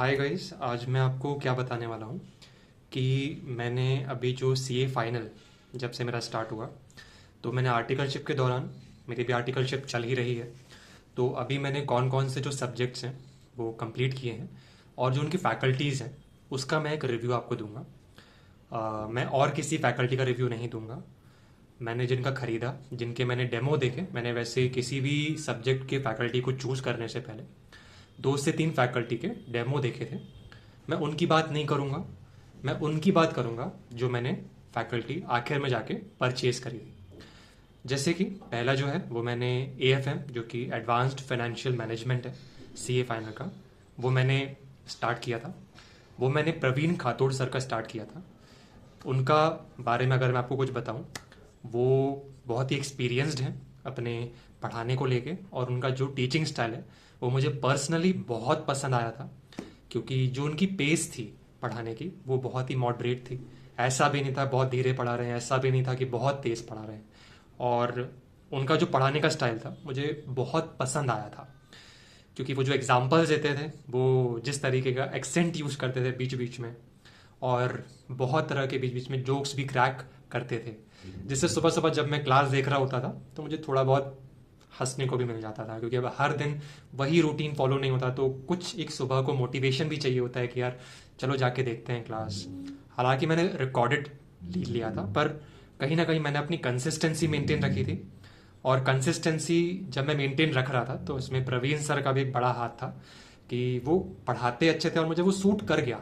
Hi guys, आज मैं आपको क्या बताने वाला हूँ कि मैंने अभी जो सीए फाइनल जब से मेरा स्टार्ट हुआ, तो मैंने आर्टिकलशिप के दौरान, मेरी भी आर्टिकलशिप चल ही रही है, तो अभी मैंने कौन कौन से जो सब्जेक्ट्स हैं वो कंप्लीट किए हैं और जो उनकी फैकल्टीज़ हैं उसका मैं एक रिव्यू आपको दूंगा। मैं और किसी फैकल्टी का रिव्यू नहीं दूंगा। मैंने जिनका खरीदा, जिनके मैंने डेमो देखे, मैंने वैसे किसी भी सब्जेक्ट के फैकल्टी को चूज़ करने से पहले 2 से 3 फैकल्टी के डेमो देखे थे। मैं उनकी बात नहीं करूँगा, मैं उनकी बात करूँगा जो मैंने फैकल्टी आखिर में जाके परचेज करी थी। जैसे कि पहला जो है वो मैंने एएफएम, जो कि एडवांस्ड फाइनेंशियल मैनेजमेंट है, सीए फाइनल का, वो मैंने स्टार्ट किया था। वो मैंने प्रवीण खातोड़ सर का स्टार्ट किया था। उनका बारे में अगर मैं आपको कुछ बताऊं, वो बहुत ही एक्सपीरियंस्ड हैं अपने पढ़ाने को लेके, और उनका जो टीचिंग स्टाइल है वो मुझे पर्सनली बहुत पसंद आया था, क्योंकि जो उनकी पेस थी पढ़ाने की वो बहुत ही मॉडरेट थी। ऐसा भी नहीं था बहुत धीरे पढ़ा रहे हैं, ऐसा भी नहीं था कि बहुत तेज़ पढ़ा रहे हैं। और उनका जो पढ़ाने का स्टाइल था मुझे बहुत पसंद आया था, क्योंकि वो जो एग्जाम्पल्स देते थे, वो जिस तरीके का एक्सेंट यूज़ करते थे बीच बीच में, और बहुत तरह के बीच बीच में जोक्स भी क्रैक करते थे, जिससे सुबह सुबह जब मैं क्लास देख रहा होता था तो मुझे थोड़ा बहुत हंसने को भी मिल जाता था, क्योंकि अब हर दिन वही रूटीन फॉलो नहीं होता, तो कुछ एक सुबह को मोटिवेशन भी चाहिए होता है कि यार चलो जाके देखते हैं क्लास। हालांकि मैंने रिकॉर्डेड लिया था, पर कहीं ना कहीं मैंने अपनी कंसिस्टेंसी मेंटेन रखी थी। और कंसिस्टेंसी जब मैं मेंटेन रख रहा था तो इसमें प्रवीण सर का भी एक बड़ा हाथ था, कि वो पढ़ाते अच्छे थे और मुझे वो सूट कर गया।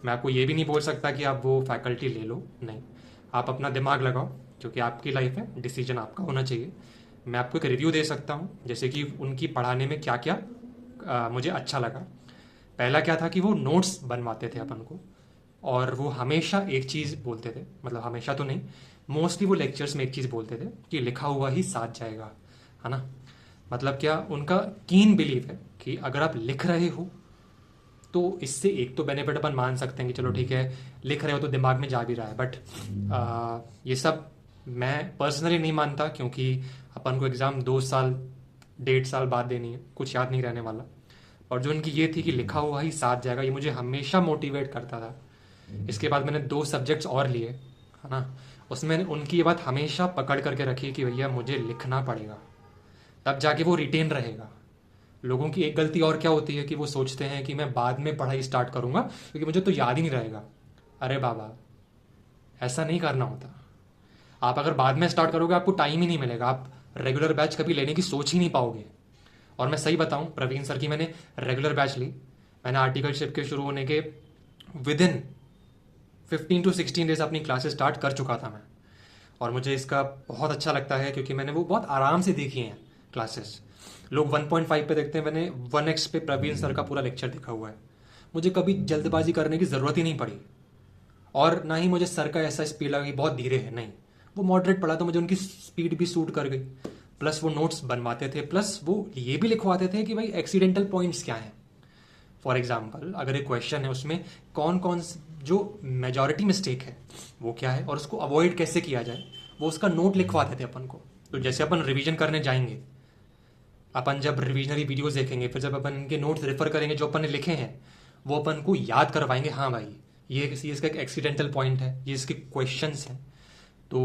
मैं आपको ये भी नहीं बोल सकता कि आप वो फैकल्टी ले लो, नहीं, आप अपना दिमाग लगाओ, क्योंकि आपकी लाइफ है, डिसीजन आपका होना चाहिए। मैं आपको एक रिव्यू दे सकता हूँ, जैसे कि उनकी पढ़ाने में क्या क्या मुझे अच्छा लगा। पहला क्या था कि वो नोट्स बनवाते थे अपन को, और वो हमेशा एक चीज़ बोलते थे, मतलब हमेशा तो नहीं, मोस्टली वो लेक्चर्स में एक चीज़ बोलते थे कि लिखा हुआ ही साथ जाएगा, है ना। मतलब क्या, उनका कीन बिलीव है कि अगर आप लिख रहे हो तो इससे एक तो बेनिफिट अपन मान सकते हैं कि चलो ठीक है, लिख रहे हो तो दिमाग में जा भी रहा है, बट ये सब मैं पर्सनली नहीं मानता, क्योंकि अपन को एग्ज़ाम 2 साल 1.5 साल बाद देनी है, कुछ याद नहीं रहने वाला। और जो इनकी ये थी कि लिखा हुआ ही साथ जाएगा, ये मुझे हमेशा मोटिवेट करता था। इसके बाद मैंने 2 सब्जेक्ट्स और लिए, है ना, उसमें उनकी ये बात हमेशा पकड़ करके रखी कि भैया मुझे लिखना पड़ेगा, तब जाके वो रिटेन रहेगा। लोगों की एक गलती और क्या होती है कि वो सोचते हैं कि मैं बाद में पढ़ाई स्टार्ट करूंगा क्योंकि मुझे तो याद ही नहीं रहेगा। अरे बाबा, ऐसा नहीं करना होता। आप अगर बाद में स्टार्ट करोगे आपको टाइम ही नहीं मिलेगा, आप रेगुलर बैच कभी लेने की सोच ही नहीं पाओगे। और मैं सही बताऊं, प्रवीण सर की मैंने रेगुलर बैच ली। मैंने आर्टिकलशिप के शुरू होने के विद इन 15 to 16 डेज अपनी क्लासेस स्टार्ट कर चुका था मैं। और मुझे इसका बहुत अच्छा लगता है, क्योंकि मैंने वो बहुत आराम से देखी हैं क्लासेस। लोग 1.5 पे देखते हैं, मैंने 1x पे प्रवीण सर का पूरा लेक्चर देखा हुआ है। मुझे कभी जल्दबाजी करने की ज़रूरत ही नहीं पड़ी, और ना ही मुझे सर का ऐसा स्पीड लगा कि बहुत धीरे है, नहीं, वो मॉडरेट पड़ा तो मुझे उनकी स्पीड भी सूट कर गई। प्लस वो नोट्स बनवाते थे, प्लस वो ये भी लिखवाते थे कि भाई एक्सीडेंटल पॉइंट्स क्या हैं। फॉर एग्जाम्पल, अगर एक क्वेश्चन है उसमें कौन कौन जो मेजॉरिटी मिस्टेक है वो क्या है और उसको अवॉइड कैसे किया जाए, वो उसका नोट लिखवाते थे अपन को। तो जैसे अपन रिवीजन करने जाएंगे, अपन जब रिविजनरी वीडियोस देखेंगे, फिर जब अपन इनके नोट्स रेफर करेंगे जो अपन ने लिखे हैं, वो अपन को याद करवाएंगे, हाँ भाई ये इसका एक एक्सीडेंटल पॉइंट है, ये इसके क्वेश्चंस हैं। तो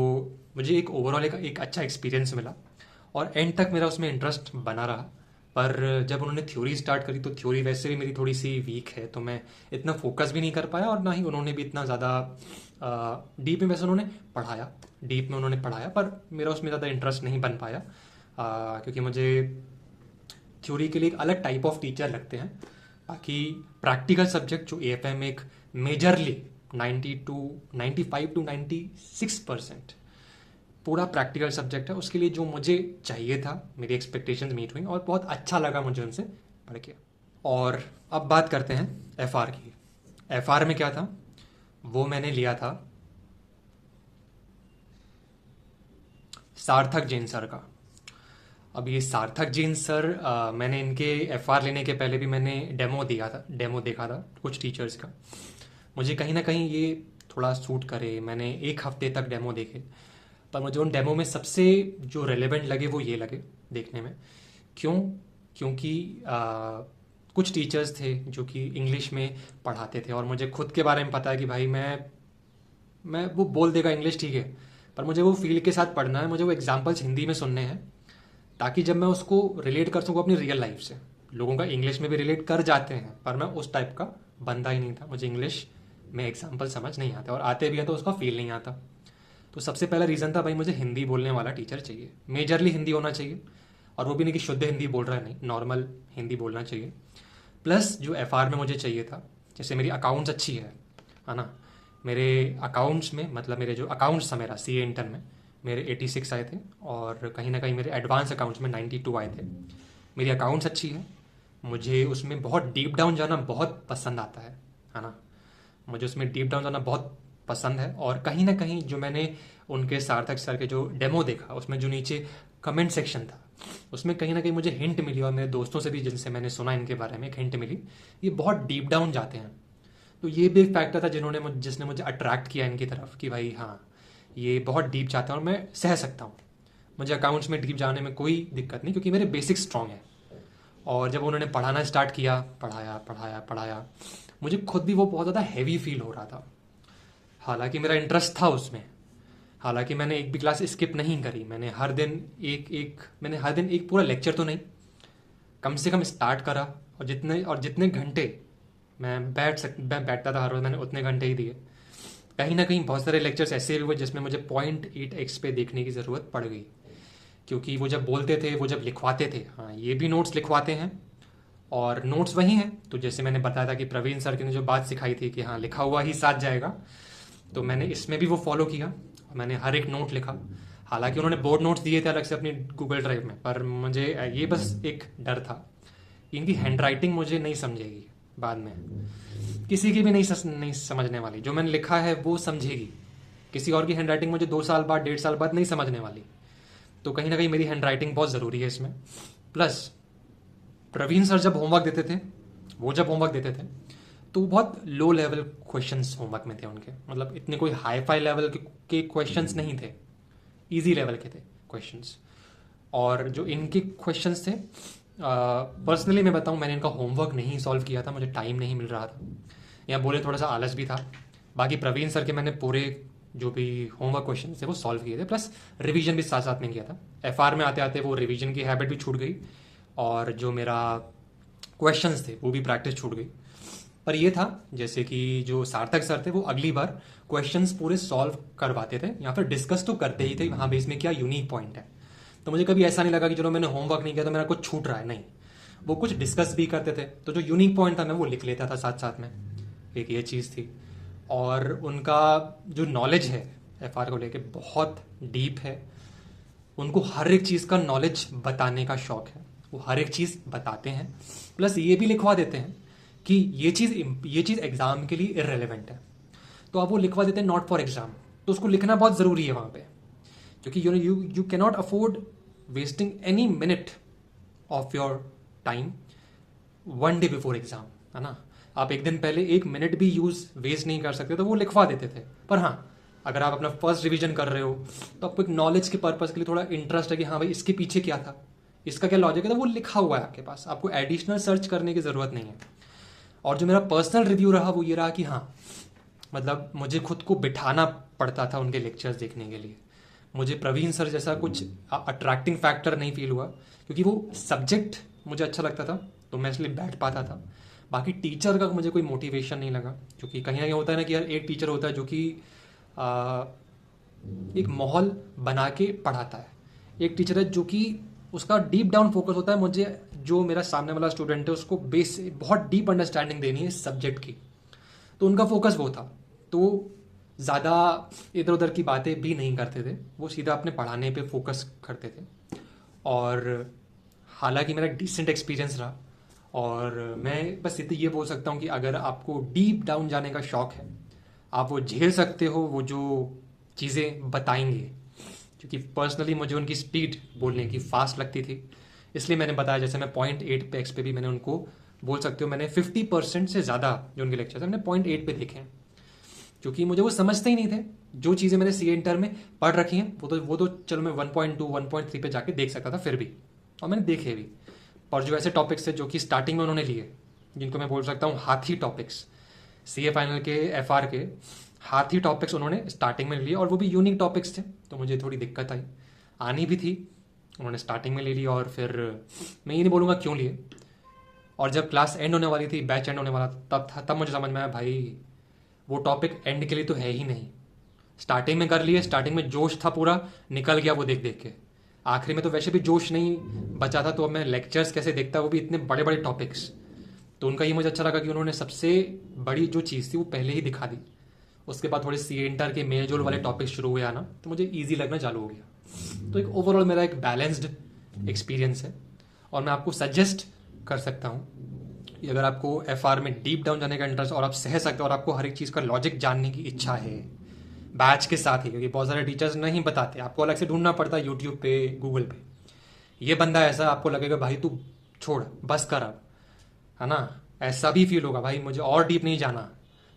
मुझे एक ओवरऑल एक अच्छा एक्सपीरियंस मिला, और एंड तक मेरा उसमें इंटरेस्ट बना रहा। पर जब उन्होंने थ्योरी स्टार्ट करी तो थ्योरी वैसे भी मेरी थोड़ी सी वीक है, तो मैं इतना फोकस भी नहीं कर पाया, और ना ही उन्होंने भी इतना ज़्यादा डीप में, वैसे उन्होंने पढ़ाया, डीप में उन्होंने पढ़ाया, पर मेरा उसमें ज़्यादा इंटरेस्ट नहीं बन पाया, क्योंकि मुझे थ्योरी के लिए एक अलग टाइप ऑफ टीचर लगते हैं। बाकी प्रैक्टिकल सब्जेक्ट जो एएफएम में एक मेजरली 95 to 96% पूरा प्रैक्टिकल सब्जेक्ट है, उसके लिए जो मुझे चाहिए था, मेरी एक्सपेक्टेशंस मीट हुई और बहुत अच्छा लगा मुझे उनसे पढ़ के। और अब बात करते हैं एफआर की। एफआर में क्या था, वो मैंने लिया था सार्थक जैन सर का। अब ये सार्थक जैन सर, मैंने इनके एफआर लेने के पहले भी मैंने डेमो देखा था कुछ टीचर्स का। मुझे कहीं ना कहीं ये थोड़ा सूट करे, मैंने 1 हफ्ते तक डेमो देखे, पर मुझे उन डेमो में सबसे जो रेलेवेंट लगे वो ये लगे देखने में। क्यों? क्योंकि कुछ टीचर्स थे जो कि इंग्लिश में पढ़ाते थे और मुझे खुद के बारे में पता है कि भाई मैं वो बोल देगा इंग्लिश ठीक है, पर मुझे वो फील के साथ पढ़ना है, मुझे वो एग्जाम्पल्स हिंदी में सुनने हैं ताकि जब मैं उसको रिलेट कर सकूँ अपनी रियल लाइफ से। लोगों का इंग्लिश में भी रिलेट कर जाते हैं, पर मैं उस टाइप का बंदा ही नहीं था, मुझे इंग्लिश में एग्जाम्पल समझ नहीं आते और आते भी हैं तो उसका फील नहीं आता। तो सबसे पहला रीज़न था भाई मुझे हिंदी बोलने वाला टीचर चाहिए, मेजरली हिंदी होना चाहिए, और वो भी नहीं कि शुद्ध हिंदी बोल रहा है, नहीं, नॉर्मल हिंदी बोलना चाहिए। प्लस जो एफआर में मुझे चाहिए था, जैसे मेरी अकाउंट्स अच्छी है ना, मेरे अकाउंट्स में मतलब मेरे जो अकाउंट्स था मेरा सीए इंटर में मेरे 86 आए थे और कहीं ना कहीं मेरे एडवांस अकाउंट्स में 92 आए थे। मेरी अकाउंट्स अच्छी है, मुझे उसमें बहुत डीप डाउन जाना बहुत पसंद आता है ना, मुझे उसमें डीप डाउन जाना बहुत पसंद है। और कहीं ना कहीं जो मैंने उनके सार्थक सर के जो डेमो देखा, उसमें जो नीचे कमेंट सेक्शन था, उसमें कहीं ना कहीं मुझे हिंट मिली और मेरे दोस्तों से भी जिनसे मैंने सुना इनके बारे में एक हिंट मिली, ये बहुत डीप डाउन जाते हैं। तो ये भी एक फैक्टर था जिसने मुझे अट्रैक्ट किया इनकी तरफ कि भाई हाँ, ये बहुत डीप जाते हैं और मैं सह सकता हूँ, मुझे अकाउंट्स में डीप जाने में कोई दिक्कत नहीं क्योंकि मेरे बेसिक स्ट्रॉन्ग है। और जब उन्होंने पढ़ाना स्टार्ट किया, पढ़ाया पढ़ाया पढ़ाया, मुझे खुद भी वो बहुत ज़्यादा हैवी फील हो रहा था। हालांकि मेरा इंटरेस्ट था उसमें, हालांकि मैंने एक भी क्लास स्किप नहीं करी, मैंने हर दिन एक पूरा लेक्चर तो नहीं, कम से कम स्टार्ट करा, और जितने घंटे मैं बैठता था हर रोज मैंने उतने घंटे ही दिए। कहीं ना कहीं बहुत सारे लेक्चर्स ऐसे भी हुए जिसमें मुझे 0.8x पे देखने की ज़रूरत पड़ गई, क्योंकि वो जब बोलते थे, वो जब लिखवाते थे, हाँ ये भी नोट्स लिखवाते हैं और नोट्स वही हैं। तो जैसे मैंने बताया था कि प्रवीण सर ने जो बात सिखाई थी कि हाँ लिखा हुआ ही साथ जाएगा, तो मैंने इसमें भी वो फॉलो किया और मैंने हर एक नोट लिखा। हालांकि उन्होंने बोर्ड नोट्स दिए थे अलग से अपनी गूगल ड्राइव में, पर मुझे ये बस एक डर था कि इनकी हैंड राइटिंग मुझे नहीं समझेगी बाद में, किसी की भी नहीं समझने वाली, जो मैंने लिखा है वो समझेगी, किसी और की हैंड राइटिंग मुझे 2 साल बाद 1.5 साल बाद नहीं समझने वाली। तो कहीं ना कहीं मेरी हैंड राइटिंग बहुत ज़रूरी है इसमें। प्लस प्रवीण सर जब होमवर्क देते थे, तो बहुत लो लेवल क्वेश्चंस होमवर्क में थे उनके, मतलब इतने कोई हाई फाई लेवल के क्वेश्चंस नहीं थे, इजी लेवल के थे क्वेश्चंस। और जो इनके क्वेश्चंस थे, पर्सनली मैं बताऊं, मैंने इनका होमवर्क नहीं सॉल्व किया था, मुझे टाइम नहीं मिल रहा था, या बोले थोड़ा सा आलस भी था। बाकी प्रवीण सर के मैंने पूरे जो भी होमवर्क क्वेश्चन थे वो सॉल्व किए थे, प्लस रिवीजन भी साथ साथ में किया था। एफआर में आते आते वो रिवीजन की हैबिट भी छूट गई और जो मेरा क्वेश्चंस थे वो भी प्रैक्टिस छूट गई। पर ये था जैसे कि जो सार्थक सर थे वो अगली बार क्वेश्चंस पूरे सॉल्व करवाते थे, या फिर डिस्कस तो करते ही थे हाँ भाई इसमें क्या यूनिक पॉइंट है। तो मुझे कभी ऐसा नहीं लगा कि चलो मैंने होमवर्क नहीं किया तो मेरा कुछ छूट रहा है, नहीं, वो कुछ डिस्कस भी करते थे, तो जो यूनिक पॉइंट था मैं वो लिख लेता था साथ साथ में, एक ये चीज़ थी। और उनका जो नॉलेज है एफआर को लेके बहुत डीप है, उनको हर एक चीज़ का नॉलेज बताने का शौक है, वो हर एक चीज़ बताते हैं, प्लस ये भी लिखवा देते हैं कि ये चीज़ एग्ज़ाम के लिए इररेलेवेंट है, तो अब वो लिखवा देते हैं नॉट फॉर एग्ज़ाम, तो उसको लिखना बहुत ज़रूरी है वहाँ पे, क्योंकि you cannot afford wasting any minute of your time 1 day before exam, है ना। आप एक दिन पहले 1 मिनट भी वेस्ट नहीं कर सकते, तो वो लिखवा देते थे। पर हाँ, अगर आप अपना फर्स्ट रिवीजन कर रहे हो तो आपको एक नॉलेज के पर्पज़ के लिए थोड़ा इंटरेस्ट है कि हाँ भाई इसके पीछे क्या था, इसका क्या लॉजिक है, तो वो लिखा हुआ है आपके पास, आपको एडिशनल सर्च करने की ज़रूरत नहीं है। और जो मेरा पर्सनल रिव्यू रहा वो ये रहा कि हाँ, मतलब मुझे खुद को बिठाना पड़ता था उनके लेक्चर्स देखने के लिए, मुझे प्रवीण सर जैसा कुछ अट्रैक्टिंग फैक्टर नहीं फील हुआ, क्योंकि वो सब्जेक्ट मुझे अच्छा लगता था तो मैं इसलिए बैठ पाता था। बाकी टीचर का मुझे कोई मोटिवेशन नहीं लगा, क्योंकि कहीं ना कहीं होता है ना कि यार एक टीचर होता है जो कि एक माहौल बना के पढ़ाता है, एक टीचर है जो कि उसका डीप डाउन फोकस होता है, मुझे जो मेरा सामने वाला स्टूडेंट है उसको बहुत डीप अंडरस्टैंडिंग देनी है सब्जेक्ट की, तो उनका फोकस वो था, तो ज़्यादा इधर उधर की बातें भी नहीं करते थे, वो सीधा अपने पढ़ाने पे फोकस करते थे। और हालांकि मेरा डिसेंट एक्सपीरियंस रहा, और मैं बस इतना ये बोल सकता हूँ कि अगर आपको डीप डाउन जाने का शौक है, आप वो झेल सकते हो वो जो चीज़ें बताएंगे, क्योंकि पर्सनली मुझे उनकी स्पीड बोलने की फास्ट लगती थी, इसलिए मैंने बताया। जैसे मैं 0.8 पे एक्स पे भी मैंने उनको बोल सकते हो मैंने 50% से ज़्यादा जो उनके लेक्चर थे मैंने 0.8 पे देखे हैं, क्योंकि मुझे वो समझते ही नहीं थे। जो चीज़ें मैंने सी इंटर में पढ़ रखी हैं वो तो चलो मैं 1.2 1.3 पे जाके देख सकता था फिर भी, और मैंने देखे भी। और जो ऐसे टॉपिक्स थे जो कि स्टार्टिंग में उन्होंने लिए जिनको मैं बोल सकता हूँ हाथी टॉपिक्स। सीए फाइनल के एफआर के हाथी टॉपिक्स उन्होंने स्टार्टिंग में लिए और वो भी यूनिक टॉपिक्स थे, तो मुझे थोड़ी दिक्कत आई, आनी भी थी। उन्होंने स्टार्टिंग में ले ली और फिर मैं ये नहीं बोलूँगा क्यों लिए। और जब क्लास एंड होने वाली थी, बैच एंड होने वाला तब मुझे समझ में आया भाई वो टॉपिक एंड के लिए तो है ही नहीं। स्टार्टिंग में कर लिए, स्टार्टिंग में जोश था पूरा, निकल गया वो देख देख के। आखिरी में तो वैसे भी जोश नहीं बचा था, तो अब मैं लेक्चर्स कैसे देखता, वो भी इतने बड़े बड़े टॉपिक्स। तो उनका ये मुझे अच्छा लगा कि उन्होंने सबसे बड़ी जो चीज़ थी वो पहले ही दिखा दी। उसके बाद थोड़े सी इंटर के मेल जोल वाले टॉपिक शुरू हुए आना, तो मुझे ईजी लगना चालू हो गया। तो एक ओवरऑल मेरा एक बैलेंस्ड एक्सपीरियंस है और मैं आपको सजेस्ट कर सकता हूँ कि अगर आपको एफआर में डीप डाउन जाने का इंटरेस्ट और आप सह सकते हो और आपको हर एक चीज़ का लॉजिक जानने की इच्छा है बैच के साथ ही, क्योंकि बहुत सारे टीचर्स नहीं बताते, आपको अलग से ढूंढना पड़ता है यूट्यूब पे, गूगल पे। ये बंदा ऐसा, आपको लगेगा भाई तू छोड़ बस कर अब, है ना, ऐसा भी फील होगा भाई मुझे और डीप नहीं जाना,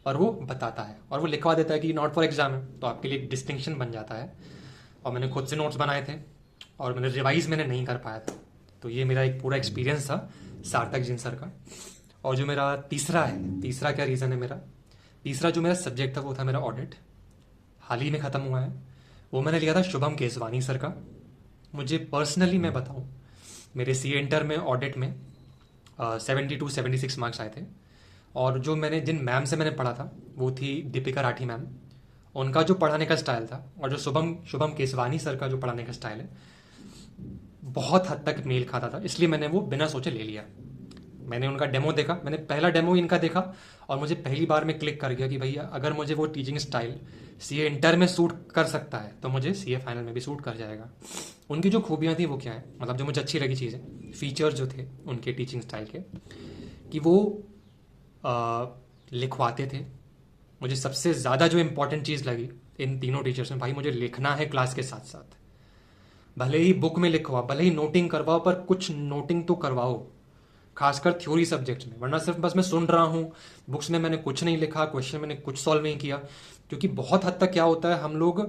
पर वो बताता है और वो लिखवा देता है कि नॉट फॉर एग्जाम है, तो आपके लिए एक डिस्टिंक्शन बन जाता है। और मैंने खुद से नोट्स बनाए थे और मैंने रिवाइज मैंने नहीं कर पाया था, तो ये मेरा एक पूरा एक्सपीरियंस था सार्थक जिन सर का। और जो मेरा तीसरा क्या रीज़न है मेरा, तीसरा जो मेरा सब्जेक्ट था वो था मेरा ऑडिट। हाल ही में ख़त्म हुआ है, वो मैंने लिया था शुभम केसवानी सर का। मुझे पर्सनली मैं बताऊं, मेरे सी इंटर में ऑडिट में 72-76 मार्क्स आए थे। और जो मैंने जिन मैम से मैंने पढ़ा था वो थी दीपिका राठी मैम। उनका जो पढ़ाने का स्टाइल था और जो शुभम केसवानी सर का जो पढ़ाने का स्टाइल है बहुत हद तक मेल खाता था, इसलिए मैंने वो बिना सोचे ले लिया। मैंने उनका डेमो देखा, मैंने पहला डेमो इनका देखा और मुझे पहली बार में क्लिक कर गया कि भैया अगर मुझे वो टीचिंग स्टाइल सीए इंटर में सूट कर सकता है तो मुझे सीए फाइनल में भी सूट कर जाएगा। उनकी जो खूबियाँ थी वो क्या है, मतलब जो मुझे अच्छी लगी चीज़ें, फीचर्स जो थे उनके टीचिंग स्टाइल के, कि वो लिखवाते थे। मुझे सबसे ज़्यादा जो इम्पोर्टेंट चीज़ लगी इन तीनों टीचर्स में, भाई मुझे लिखना है क्लास के साथ साथ, भले ही बुक में लिखवाओ, भले ही नोटिंग करवाओ, पर कुछ नोटिंग तो करवाओ, खासकर थ्योरी सब्जेक्ट्स में। वरना सिर्फ बस मैं सुन रहा हूँ, बुक्स में मैंने कुछ नहीं लिखा, क्वेश्चन मैंने कुछ सॉल्व नहीं किया। क्योंकि बहुत हद तक क्या होता है, हम लोग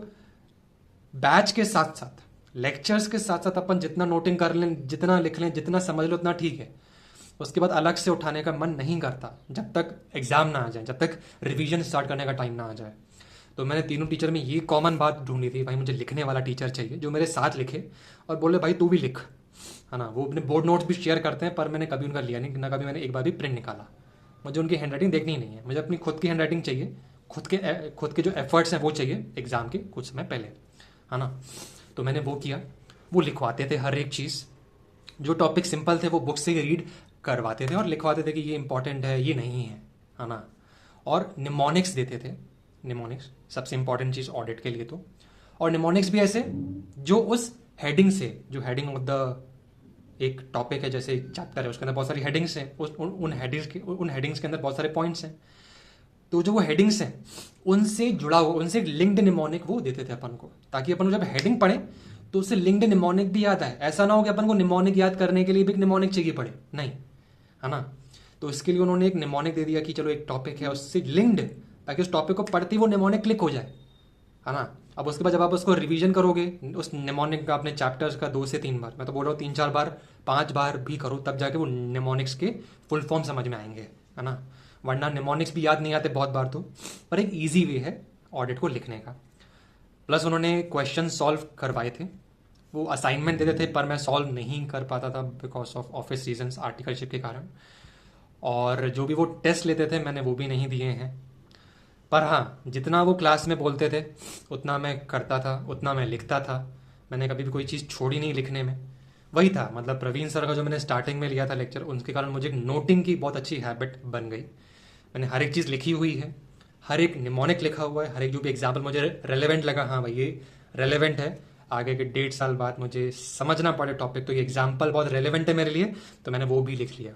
बैच के साथ साथ, लेक्चर्स के साथ साथ अपन जितना नोटिंग कर लें, जितना लिख लें, जितना समझ लो उतना ठीक है। उसके बाद अलग से उठाने का मन नहीं करता जब तक एग्जाम ना आ जाए, जब तक रिवीजन स्टार्ट करने का टाइम ना आ जाए। तो मैंने तीनों टीचर में ये कॉमन बात ढूंढी थी, भाई मुझे लिखने वाला टीचर चाहिए जो मेरे साथ लिखे और बोले भाई तू भी लिख, है ना। वो अपने बोर्ड नोट्स भी शेयर करते हैं, पर मैंने कभी उनका लिया नहीं, ना कभी मैंने एक बार भी प्रिंट निकाला। मुझे उनकी हैंड राइटिंग देखनी ही नहीं है, मुझे अपनी खुद की हैंड राइटिंग चाहिए, खुद के जो एफर्ट्स हैं वो चाहिए एग्जाम के कुछ समय पहले, है ना। तो मैंने वो किया, वो लिखवाते थे हर एक चीज़, जो टॉपिक सिंपल थे वो बुक से रीड करवाते थे और लिखवाते थे कि ये इंपॉर्टेंट है, ये नहीं है ना। और निमोनिक्स देते थे, निमोनिक्स सबसे इंपॉर्टेंट चीज़ ऑडिट के लिए तो। और निमोनिक्स भी ऐसे जो उस हेडिंग से, जो हेडिंग ऑफ द एक टॉपिक है, जैसे एक चैप्टर है उसके अंदर बहुत सारी हेडिंग्स हैं, उन हेडिंग्स के अंदर बहुत सारे पॉइंट्स हैं, तो जो वो हेडिंग्स हैं उनसे जुड़ा हुआ, उनसे लिंक्ड निमोनिक वो देते थे अपन को, ताकि अपन जब हेडिंग पढ़े तो उससे लिंक्ड निमोनिक भी याद आए। ऐसा ना हो कि अपन को निमोनिक याद करने के लिए भी एक निमोनिक चाहिए पड़े, नहीं, है ना। तो इसके लिए उन्होंने एक निमोनिक दे दिया कि चलो एक टॉपिक है उससे लिंक्ड, ताकि उस टॉपिक को पढ़ते ही वो निमोनिक क्लिक हो जाए, है ना। अब उसके बाद जब आप उसको रिवीजन करोगे उस निमोनिक का अपने चैप्टर्स का 2 से 3 बार, मैं तो बोल रहा हूँ 3-4 बार 5 बार भी करो, तब जाके वो निमोनिक्स के फुल फॉर्म समझ में आएंगे, है ना। वरना निमोनिक्स भी याद नहीं आते बहुत बार तो, पर एक ईजी वे है ऑडिट को लिखने का। प्लस उन्होंने क्वेश्चन सॉल्व करवाए थे, वो असाइनमेंट देते थे पर मैं सॉल्व नहीं कर पाता था because of office reasons, articleship के कारण। और जो भी वो टेस्ट लेते थे मैंने वो भी नहीं दिए हैं, पर हाँ जितना वो क्लास में बोलते थे उतना मैं करता था, उतना मैं लिखता था। मैंने कभी भी कोई चीज़ छोड़ी नहीं लिखने में। वही था, मतलब प्रवीण सर का जो मैंने स्टार्टिंग में लिया था लेक्चर, उनके कारण मुझे एक नोटिंग की बहुत अच्छी हैबिट बन गई। मैंने हर एक चीज़ लिखी हुई है, हर एक निमोनिक लिखा हुआ है, हर एक जो भी एग्जाम्पल मुझे रेलेवेंट लगा, हाँ भाई ये रेलेवेंट है, आगे के 1.5 साल बाद मुझे समझना पड़े टॉपिक तो ये एग्जाम्पल बहुत रेलेवेंट है मेरे लिए, तो मैंने वो भी लिख लिया।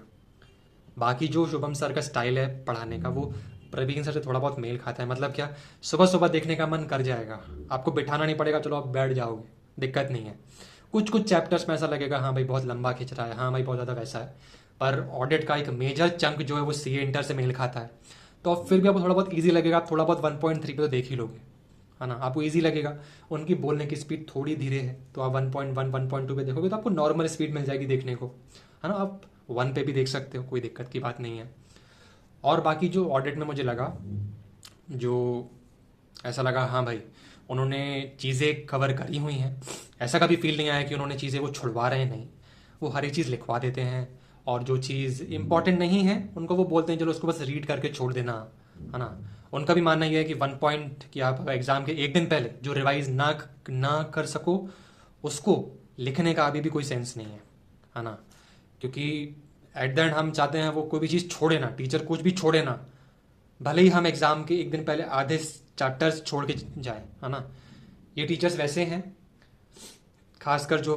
बाकी जो शुभम सर का स्टाइल है पढ़ाने का वो प्रवीण सर से थोड़ा बहुत मेल खाता है। मतलब क्या, सुबह सुबह देखने का मन कर जाएगा, आपको बिठाना नहीं पड़ेगा, चलो आप बैठ जाओगे, दिक्कत नहीं है। कुछ कुछ चैप्टर्स में ऐसा लगेगा हाँ भाई बहुत लंबा खिंच रहा है, हाँ भाई बहुत ज़्यादा वैसा है, पर ऑडिट का एक मेजर चंक जो है वो सीए इंटर से मेल खाता है, तो फिर भी आपको थोड़ा बहुत ईजी लगेगा। आप थोड़ा बहुत 1.3 पे तो देख ही लोगे, है ना, आपको ईजी लगेगा। उनकी बोलने की स्पीड थोड़ी धीरे है, तो आप 1.1 1.2 पे देखोगे तो आपको नॉर्मल स्पीड मिल जाएगी देखने को, है ना। आप 1 पे भी देख सकते हो, कोई दिक्कत की बात नहीं है। और बाकी जो ऑडिट में मुझे लगा, जो ऐसा लगा हाँ भाई उन्होंने चीज़ें कवर करी हुई हैं, ऐसा कभी फील नहीं आया कि उन्होंने चीज़ें वो छुड़वा रहे हैं, नहीं, वो हर एक चीज़ लिखवा देते हैं। और जो चीज़ इंपॉर्टेंट नहीं है उनको वो बोलते हैं चलो उसको बस रीड करके छोड़ देना, है ना। उनका भी मानना ये है कि 1 पॉइंट कि आप एग्ज़ाम के एक दिन पहले जो रिवाइज ना कर सको उसको लिखने का अभी भी कोई सेंस नहीं है ना। क्योंकि एट द एंड हम चाहते हैं वो कोई भी चीज़ छोड़े ना, टीचर कुछ भी छोड़े ना, भले ही हम एग्ज़ाम के एक दिन पहले आधे चैप्टर्स छोड़ के जाए, है ना। ये टीचर्स वैसे हैं, खासकर जो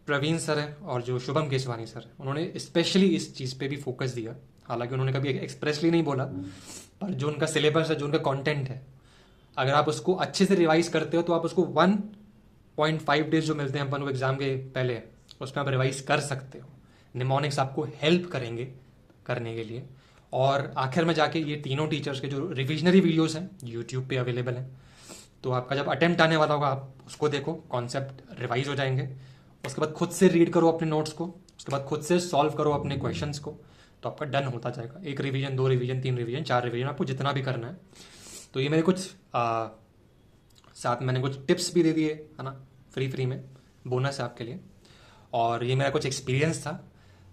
प्रवीण सर है और जो शुभम केसवानी सर है, उन्होंने स्पेशली इस चीज़ पे भी फोकस दिया। हालांकि उन्होंने कभी एक्सप्रेसली नहीं बोला, पर जो उनका सिलेबस है, जो उनका कंटेंट है, अगर आप उसको अच्छे से रिवाइज करते हो तो आप उसको 1.5 डेज जो मिलते हैं अपन को एग्जाम के पहले, उसमें आप रिवाइज कर सकते हो। निमोनिक्स आपको हेल्प करेंगे करने के लिए। और आखिर में जाके ये तीनों टीचर्स के जो रिविजनरी वीडियोस हैं यूट्यूब पे अवेलेबल हैं, तो आपका जब अटेम्प्ट आने वाला होगा आप उसको देखो, कॉन्सेप्ट रिवाइज हो जाएंगे। उसके बाद खुद से रीड करो अपने नोट्स को, उसके बाद खुद से सॉल्व करो अपने क्वेश्चंस को, तो आपका डन होता जाएगा। 1 रिवीजन, 2 रिवीजन, 3 रिवीजन, 4 रिवीजन, आपको जितना भी करना है। तो ये मेरे कुछ साथ में मैंने कुछ टिप्स भी दे दिए, है ना, फ्री में, बोनस है आपके लिए। और ये मेरा कुछ एक्सपीरियंस था।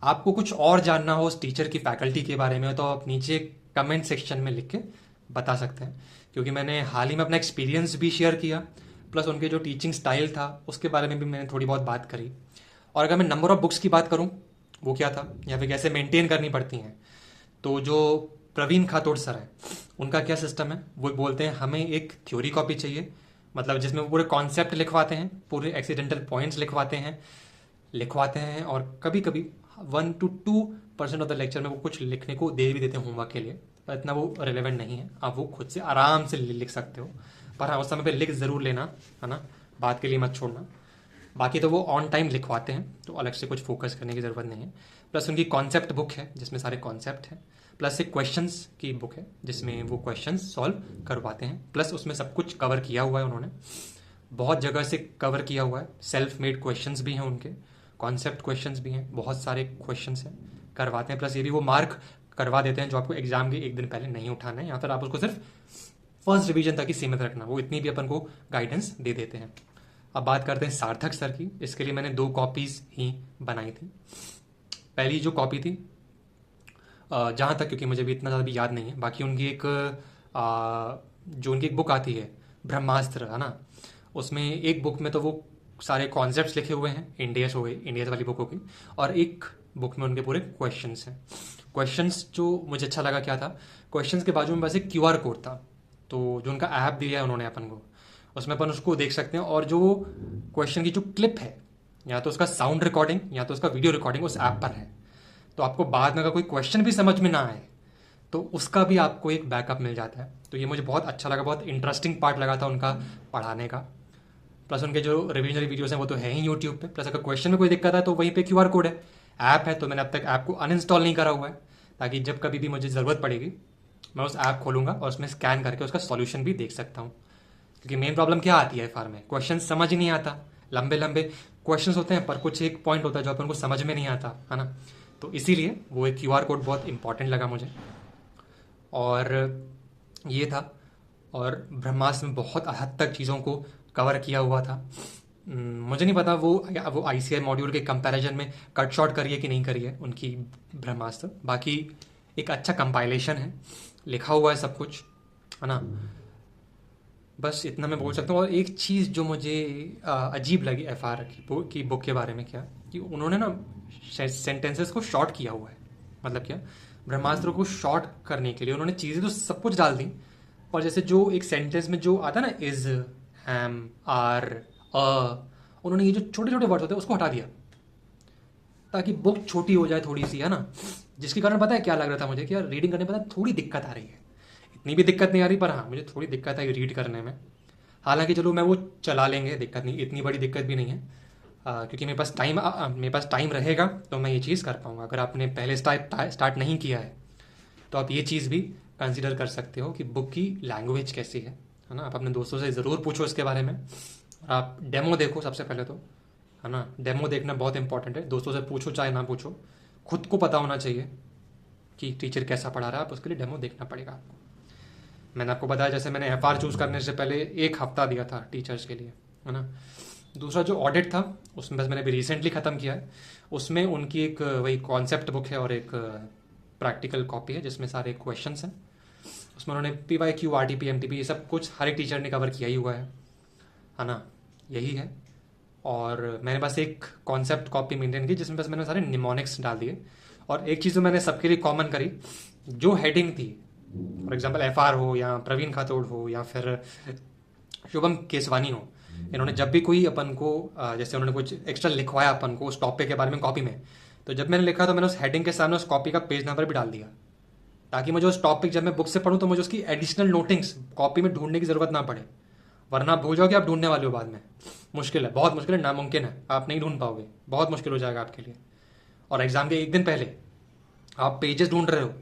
आपको कुछ और जानना हो उस टीचर की फैकल्टी के बारे में तो आप नीचे कमेंट सेक्शन में लिख के बता सकते हैं, क्योंकि मैंने हाल ही में अपना एक्सपीरियंस भी शेयर किया, प्लस उनके जो टीचिंग स्टाइल था उसके बारे में भी मैंने थोड़ी बहुत बात करी। और अगर मैं नंबर ऑफ बुक्स की बात करूं, वो क्या था या फिर कैसे मेंटेन करनी पड़ती हैं, तो जो प्रवीण खातोड़ सर हैं उनका क्या सिस्टम है, वो बोलते हैं हमें एक थ्योरी कॉपी चाहिए, मतलब जिसमें वो पूरे कॉन्सेप्ट लिखवाते हैं, पूरे एक्सीडेंटल पॉइंट्स लिखवाते हैं और कभी कभी 1 to 2% ऑफ द लेक्चर में वो कुछ लिखने को दे भी देते हैं होमवर्क के लिए, पर इतना वो रिलेवेंट नहीं है, आप वो खुद से आराम से लिख सकते हो। पर हाँ, उस समय पे लिख ज़रूर लेना, है ना, बात के लिए मत छोड़ना। बाकी तो वो ऑन टाइम लिखवाते हैं, तो अलग से कुछ फोकस करने की ज़रूरत नहीं है। प्लस उनकी कॉन्सेप्ट बुक है जिसमें सारे कॉन्सेप्ट हैं, प्लस एक क्वेश्चंस की बुक है जिसमें वो क्वेश्चंस सॉल्व करवाते हैं, प्लस उसमें सब कुछ कवर किया हुआ है उन्होंने, बहुत जगह से कवर किया हुआ है। सेल्फ मेड क्वेश्चंस भी हैं उनके, कॉन्सेप्ट क्वेश्चंस भी हैं, बहुत सारे क्वेश्चंस हैं, करवाते हैं। प्लस ये भी वो मार्क करवा देते हैं जो आपको एग्जाम के एक दिन पहले नहीं उठाना है, या फिर आप उसको सिर्फ फर्स्ट रिवीजन तक ही सीमित रखना, वो इतनी भी अपन को गाइडेंस दे देते हैं। अब बात करते हैं सार्थक सर की। इसके लिए मैंने 2 कॉपीज ही बनाई थी। पहली जो कॉपी थी, जहाँ तक, क्योंकि मुझे भी इतना ज़्यादा भी याद नहीं है, बाकी उनकी एक जो उनकी एक बुक आती है ब्रह्मास्त्र, है ना, उसमें एक बुक में तो वो सारे कॉन्सेप्ट्स लिखे हुए हैं, इंडियस हो गई, इंडियस वाली बुक हो गई, और एक बुक में उनके पूरे क्वेश्चंस हैं। क्वेश्चंस जो मुझे अच्छा लगा क्या था, क्वेश्चंस के बाजू में बस एक QR कोड था, तो जो उनका ऐप दिया है उन्होंने अपन को, उसमें अपन उसको देख सकते हैं, और जो क्वेश्चन की जो क्लिप है, या तो उसका साउंड रिकॉर्डिंग या तो उसका वीडियो रिकॉर्डिंग उस ऐप पर है, तो आपको बाद में अगर कोई क्वेश्चन भी समझ में ना आए तो उसका भी आपको एक बैकअप मिल जाता है। तो ये मुझे बहुत अच्छा लगा, बहुत इंटरेस्टिंग पार्ट लगा था उनका पढ़ाने का। प्लस उनके जो रिविजनरी वीडियोस हैं वो तो है ही यूट्यूब पे, प्लस अगर क्वेश्चन में कोई दिक्कत है तो वहीं पे QR कोड है, ऐप है, तो मैंने अब तक ऐप को अनइंस्टॉल नहीं करा हुआ है, ताकि जब कभी भी मुझे ज़रूरत पड़ेगी मैं उस ऐप खोलूंगा और उसमें स्कैन करके उसका सॉल्यूशन भी देख सकता हूँ। क्योंकि मेन प्रॉब्लम क्या आती है FR में, क्वेश्चन समझ ही नहीं आता, लंबे लंबे क्वेश्चन होते हैं पर कुछ एक पॉइंट होता है जो अपन को समझ में नहीं आता, है ना। तो इसीलिए वो एक QR कोड बहुत इंपॉर्टेंट लगा मुझे, और ये था। और ब्रह्मास्त्र में बहुत हद तक चीज़ों को कवर किया हुआ था। मुझे नहीं पता वो ICI मॉड्यूल के कंपैरिजन में कट शॉर्ट करिए कि नहीं करिए उनकी ब्रह्मास्त्र, बाकी एक अच्छा कंपाइलेशन है, लिखा हुआ है सब कुछ, है ना। बस इतना मैं बोल सकता हूँ। और एक चीज़ जो मुझे अजीब लगी FR की बुक के बारे में, क्या कि उन्होंने ना सेंटेंसेस को शॉर्ट किया हुआ है। मतलब क्या, ब्रह्मास्त्र को शॉर्ट करने के लिए उन्होंने चीज़ें तो सब कुछ डाल दी, और जैसे जो एक सेंटेंस में जो आता ना इज, एम, आर, उन्होंने ये जो छोटे छोटे वर्ड्स होते हैं उसको हटा दिया, ताकि बुक छोटी हो जाए थोड़ी सी, है ना। जिसके कारण पता है क्या लग रहा था मुझे, कि यार रीडिंग करने में पता है थोड़ी दिक्कत आ रही है। इतनी भी दिक्कत नहीं आ रही, पर हाँ मुझे थोड़ी दिक्कत आई रीड करने में। हालांकि चलो मैं वो चला लेंगे, दिक्कत नहीं, इतनी बड़ी दिक्कत भी नहीं है, क्योंकि मेरे पास टाइम रहेगा तो मैं ये चीज़ कर पाऊँगा। अगर आपने पहले स्टार्ट नहीं किया है तो आप ये चीज़ भी कंसिडर कर सकते हो कि बुक की लैंग्वेज कैसी है ना। आप अपने दोस्तों से ज़रूर पूछो इसके बारे में, और आप डेमो देखो सबसे पहले तो, है ना। डेमो देखना बहुत इंपॉर्टेंट है, दोस्तों से पूछो चाहे ना पूछो, खुद को पता होना चाहिए। कि टीचर कैसा पढ़ा रहा है, आप उसके लिए डेमो देखना पड़ेगा आपको। मैंने आपको बताया जैसे मैंने एफ चूज़ करने से पहले 1 हफ्ता दिया था टीचर्स के लिए, है ना। दूसरा जो ऑडिट था उसमें बस मैंने अभी रिसेंटली ख़त्म किया है। उसमें उनकी एक वही कॉन्सेप्ट बुक है और एक प्रैक्टिकल कॉपी है जिसमें सारे क्वेश्चंस हैं। उसमें उन्होंने PYQ RTP MTP ये सब कुछ हर एक टीचर ने कवर किया ही हुआ है ना, यही है। और मैंने बस एक कॉन्सेप्ट कॉपी मेंटेन की जिसमें बस मैंने सारे निमोनिक्स डाल दिए। और एक चीज़ जो मैंने सबके लिए कॉमन करी, जो हेडिंग थी, फॉर एग्जांपल FR हो या प्रवीण खातोड़ हो या फिर शुभम केसवानी हो, इन्होंने जब भी कोई अपन को जैसे उन्होंने कुछ एक्स्ट्रा लिखवाया अपन को उस टॉपिक के बारे में कॉपी में, तो जब मैंने लिखा तो मैंने उस हेडिंग के सामने उस कॉपी का पेज नंबर भी डाल दिया, ताकि मुझे उस टॉपिक जब मैं बुक से पढूं तो मुझे उसकी एडिशनल नोटिंग्स कॉपी में ढूंढने की ज़रूरत ना पड़े। वरना आप भूल जाओगे, आप ढूंढने वाले हो बाद में, मुश्किल है, बहुत मुश्किल है, नामुमकिन है, आप नहीं ढूंढ पाओगे, बहुत मुश्किल हो जाएगा आपके लिए। और एग्जाम के एक दिन पहले आप पेजेस ढूंढ रहे हो,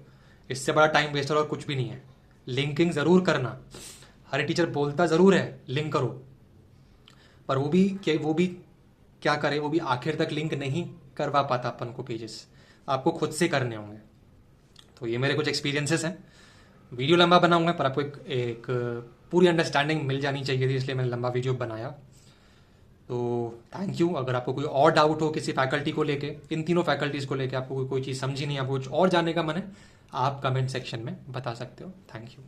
इससे बड़ा टाइम वेस्ट और कुछ भी नहीं है। लिंकिंग ज़रूर करना, हर टीचर बोलता ज़रूर है लिंक करो, पर वो भी क्या करे, वो भी आखिर तक लिंक नहीं करवा पाता अपन को, पेजेस आपको खुद से करने होंगे। तो ये मेरे कुछ एक्सपीरियंसेस हैं। वीडियो लंबा बनाऊंगा पर आपको एक पूरी अंडरस्टैंडिंग मिल जानी चाहिए थी, इसलिए मैंने लंबा वीडियो बनाया। तो थैंक यू। अगर आपको कोई और डाउट हो किसी फैकल्टी को लेके, इन तीनों फैकल्टीज़ को लेके आपको कोई चीज़ समझी नहीं, आपको कुछ और जानने का मन है, आप कमेंट सेक्शन में बता सकते हो। Thank you.